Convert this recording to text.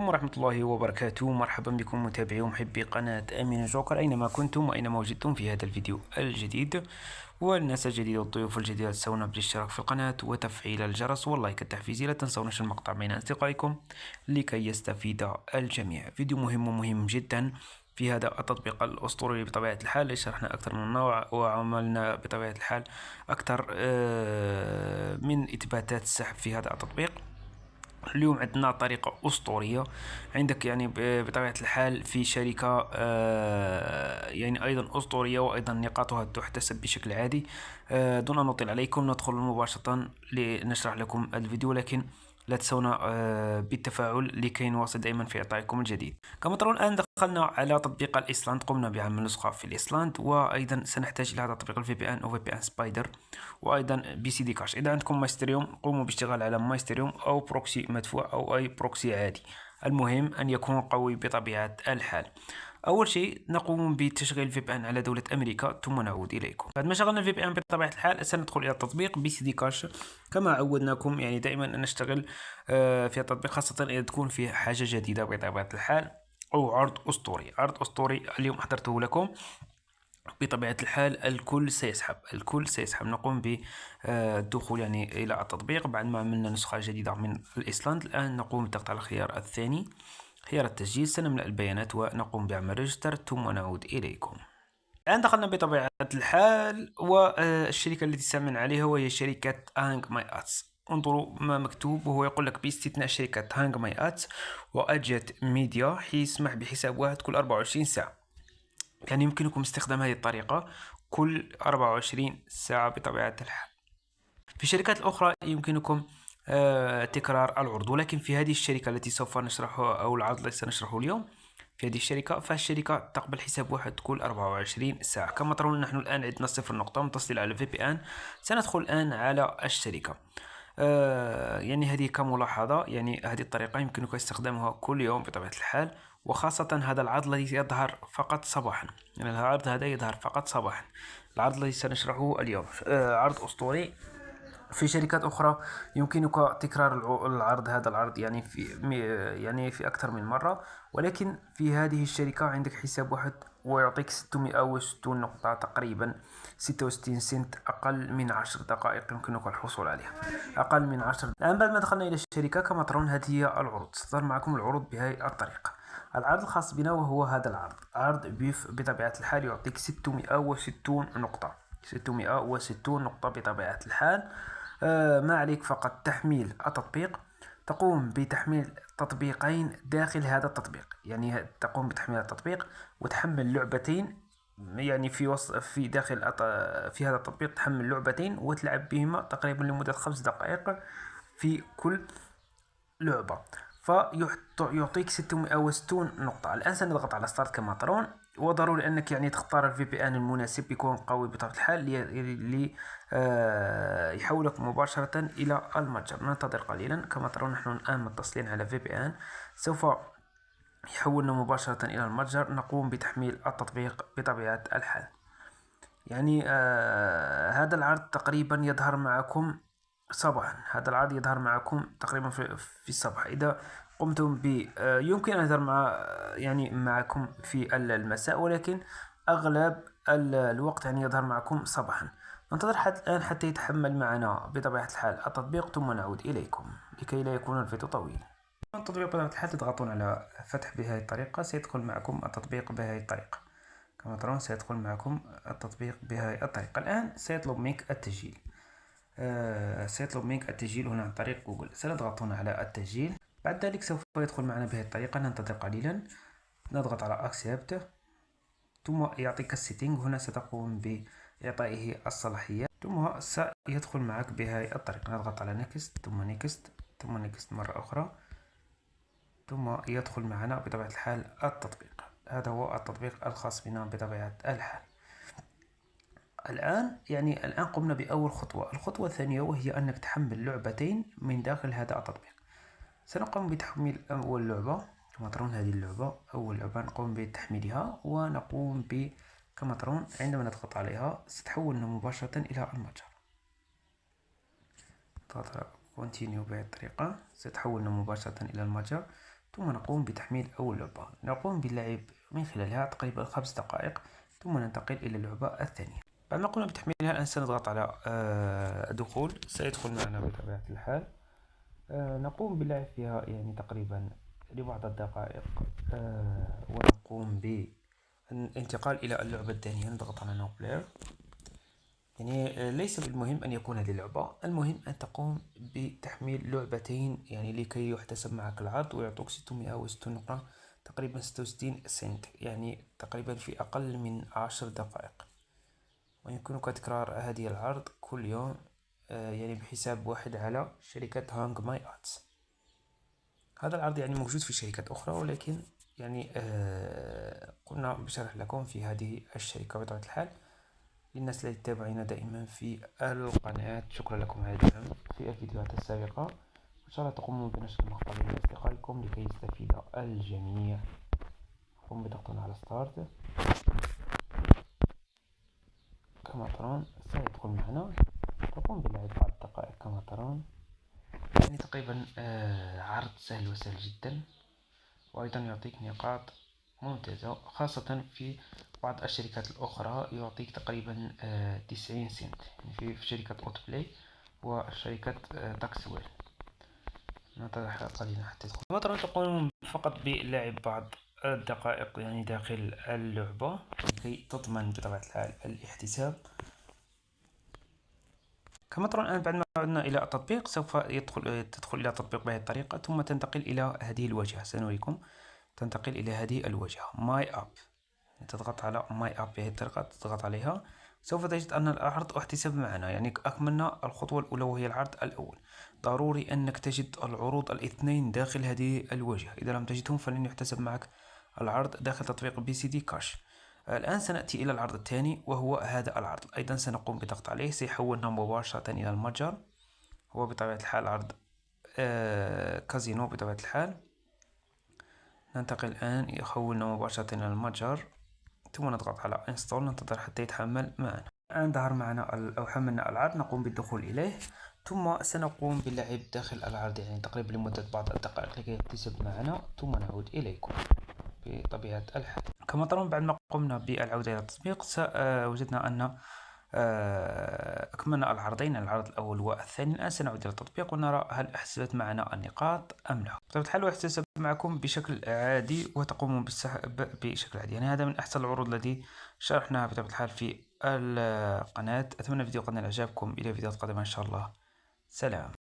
ورحمة الله وبركاته. مرحبا بكم متابعي ومحبي قناة أمين جوكر أينما كنتم وأينما وجدتم في هذا الفيديو الجديد. والناس الجديدة والضيوف الجديدة تنسونا بالاشتراك في القناة وتفعيل الجرس واللايك التحفيزي. لا تنسوا نشر المقطع بين أصدقائكم لكي يستفيد الجميع. فيديو مهم جدا في هذا التطبيق الأسطوري بطبيعة الحال. شرحنا أكثر من نوع وعملنا بطبيعة الحال أكثر من إثباتات السحب في هذا التطبيق. اليوم عندنا طريقة أسطورية. عندك يعني بطبيعة الحال في شركة يعني أيضا أسطورية، وأيضا نقاطها تحتسب بشكل عادي. دون أن نطيل عليكم ندخل مباشرة لنشرح لكم الفيديو، لكن لا تنسونا بالتفاعل لكي نواصل دائما في إعطائكم الجديد. كما ترون الآن دخلنا على تطبيق الإيسلاند، قمنا بعمل نسخة في الإيسلاند، وأيضا سنحتاج إلى هذا التطبيق الفي بي إن أو في بي إن سبايدر، وأيضا بي سي دي كاش. إذا عندكم مايستريوم قوموا باشتغال على مايستريوم أو بروكسي مدفوع أو أي بروكسي عادي، المهم أن يكون قوي بطبيعة الحال. أول شيء نقوم بتشغيل الفي بي إن على دولة أمريكا ثم نعود إليكم. بعد ما شغلنا الفي بي إن بطبيعة الحال سندخل إلى التطبيق بي سي دي كاش كما عودناكم، يعني دائما أن نشتغل في التطبيق، خاصة إذا تكون فيه حاجة جديدة بطبيعة الحال أو عرض أسطوري. عرض أسطوري اليوم أحضرته لكم. بطبيعة الحال الكل سيسحب. نقوم بالدخول يعني إلى التطبيق بعد ما عملنا نسخة جديدة من الإيسلاند. الآن نقوم بالضغط على الخيار الثاني، خيار التسجيل. سنملأ البيانات ونقوم بعمل ريجستر ثم نعود إليكم. الآن دخلنا بطبيعة الحال، والشركة التي سأعمل عليها وهي شركة هانج ماي أتس. انظروا ما مكتوب، وهو يقول لك باستثناء شركة هانج ماي أتس وأجت ميديا يسمح بحساب واحد كل 24 ساعة. يعني يمكنكم استخدام هذه الطريقة كل 24 ساعة بطبيعة الحال. في الشركات الأخرى يمكنكم تكرار العرض، ولكن في هذه الشركة التي سوف نشرحها أو العرض الذي سنشرحه اليوم في هذه الشركة، فالشركة تقبل حساب واحد كل 24 ساعة. كما ترون نحن الآن عندنا 0 نقطة متصلة على في بي إن. سندخل الآن على الشركة. يعني هذه كملاحظة، يعني هذه الطريقة يمكنك استخدامها كل يوم بطبيعة الحال، وخاصة هذا العرض الذي يظهر فقط صباحا. يعني العرض هذا يظهر فقط صباحا. العرض الذي سنشرحه اليوم عرض أسطوري. في شركات أخرى يمكنك تكرار العرض، هذا العرض يعني في أكثر من مرة، ولكن في هذه الشركة عندك حساب واحد ويعطيك 660 نقطة، تقريبا 66 سنت، أقل من 10 دقائق يمكنك الحصول عليها. أقل من 10. الآن بعد ما دخلنا إلى الشركة كما ترون هذه هي العروض. ستظهر معكم العروض بهذه الطريقة. العرض الخاص بنا وهو هذا العرض، عرض بيف بطبيعة الحال يعطيك 660 نقطة. 660 نقطة بطبيعة الحال. ما عليك فقط تحميل التطبيق. تقوم بتحميل تطبيقين داخل هذا التطبيق، يعني تقوم بتحميل التطبيق وتحمل لعبتين، يعني في داخل في هذا التطبيق تحمل لعبتين وتلعب بهما تقريبا لمدة 5 دقائق في كل لعبة، فيعطيك 660 نقطة. الآن سنضغط على ستارت كما ترون، وضروري أنك يعني تختار الفي بي إن المناسب يكون قوي بطبيعة الحال يحولك مباشرة إلى المتجر. ننتظر قليلا. كما ترون نحن الآن متصلين على في بي إن، سوف يحولنا مباشرة إلى المتجر. نقوم بتحميل التطبيق بطبيعة الحال. يعني هذا العرض تقريبا يظهر معكم صباحا. هذا العرض يظهر معكم تقريبا في الصباح. إذا قمتم يمكن أن يظهر يعني معكم في المساء، ولكن أغلب الوقت يعني يظهر معكم صباحا. ننتظر الآن حتى يتحمل معنا بطبيعة الحال التطبيق ثم نعود إليكم لكي لا يكون الفيديو طويل. التطبيق بطبيعة الحال تضغطون على فتح بهذه الطريقة، سيدخل معكم التطبيق بهذه الطريقة. كما ترون سيدخل معكم التطبيق بهذه الطريقة. الآن سيطلب منك التسجيل. سيطلب منك التسجيل هنا عن طريق جوجل. سنضغط هنا على التسجيل. بعد ذلك سوف يدخل معنا بهذه الطريقة. ننتظر قليلا. نضغط على accept ثم يعطيك السيتنج. هنا ستقوم بإعطائه الصلاحية ثم سيدخل معك بهذه الطريقة. نضغط على next ثم next ثم next مرة أخرى ثم يدخل معنا بطبيعة الحال التطبيق. هذا هو التطبيق الخاص بنا بطبيعة الحال. الآن قمنا بأول خطوة. الخطوة الثانية وهي أنك تحمل لعبتين من داخل هذا التطبيق. سنقوم بتحميل أول لعبة. كما ترون هذه اللعبة أول لعبة نقوم بتحميلها ونقوم كما ترون عندما نضغط عليها ستحولنا مباشرة إلى المتجر. نضغط على continue بهذه الطريقة ستحولنا مباشرة إلى المتجر. ثم نقوم بتحميل أول لعبة، نقوم باللعب من خلالها تقريبا 5 دقائق، ثم ننتقل إلى اللعبة الثانية. بعد ما قمنا بتحميلها الآن سنضغط على دخول، سيدخل معنا بطبيعة الحال. نقوم باللعب فيها يعني تقريبا لبعض الدقائق، ونقوم بالانتقال إلى اللعبة الثانية. نضغط على نو بلاير. يعني ليس بالمهم أن يكون هذه اللعبة، المهم أن تقوم بتحميل لعبتين يعني لكي يحتسب معك العرض ويعطوك 660 نقرة، تقريبا 66 سنت، يعني تقريبا في أقل من 10 دقائق. ويمكنك تكرار هذه العرض كل يوم، يعني بحساب واحد على شركة هانج ماي آتس. هذا العرض يعني موجود في شركات أخرى، ولكن يعني قلنا بشرح لكم في هذه الشركة بطبيعة الحال للناس التي تتابعنا دائما في القناة. شكرا لكم على الدعم في الفيديوهات السابقة، إن شاء الله تقوموا بنشر المقطع لأصدقائكم لكي يستفيد الجميع. قم بضغط على ستارت. كما ترون سيدخل معنا، تقوم بلعب بعض الدقائق كما ترون، يعني تقريبا عرض سهل وسهل جدا، وأيضا يعطيك نقاط ممتازة، خاصة في بعض الشركات الأخرى يعطيك تقريبا 90 سنت، يعني في شركة أوت بلاي وشركة تاكسويل. ننتظر قليلا حتى تدخل. مثلا تقوم فقط بلعب بعض الدقائق يعني داخل اللعبة لكي تضمن بطبيعة الحال الاحتساب. كما ترون الآن بعد ما عدنا إلى التطبيق سوف تدخل إلى التطبيق بهذه الطريقة، ثم تنتقل إلى هذه الواجهة. سنريكم. تنتقل إلى هذه الواجهة ماي أب، تضغط على ماي أب بهذه الطريقة، تضغط عليها سوف تجد أن العرض احتسب معنا، يعني أكملنا الخطوة الأولى وهي العرض الأول. ضروري أنك تجد العروض الاثنين داخل هذه الواجهة، إذا لم تجدهم فلن يحتسب معك العرض داخل تطبيق بي سي دي كاش. الآن سنأتي إلى العرض الثاني وهو هذا العرض، أيضا سنقوم بضغط عليه، سيحولنا مباشرة إلى المتجر. هو بطبيعة الحال عرض كازينو بطبيعة الحال. ننتقل الآن، يحولنا مباشرة إلى المتجر، ثم نضغط على انستول، ننتظر حتى يتحمل معنا. الآن ظهر معنا أو حملنا العرض، نقوم بالدخول إليه، ثم سنقوم باللعب داخل العرض يعني تقريبا لمدة بعض الدقائق لكي يحتسب معنا، ثم نعود إليكم بطبيعة الحال. كما ترون بعد ما قمنا بالعودة إلى التطبيق وجدنا أن أكملنا العرضين، العرض الأول والثاني. الآن سنعود إلى التطبيق ونرى هل احتسبت معنا النقاط أم لا. بطبيعة الحال يحتسب معكم بشكل عادي وتقومون بالسحب بشكل عادي، يعني هذا من أحسن العروض التي شرحناها بطبيعة الحال في القناة. أتمنى الفيديو قد نال إعجابكم. إلى فيديوهات قادمة إن شاء الله. سلام.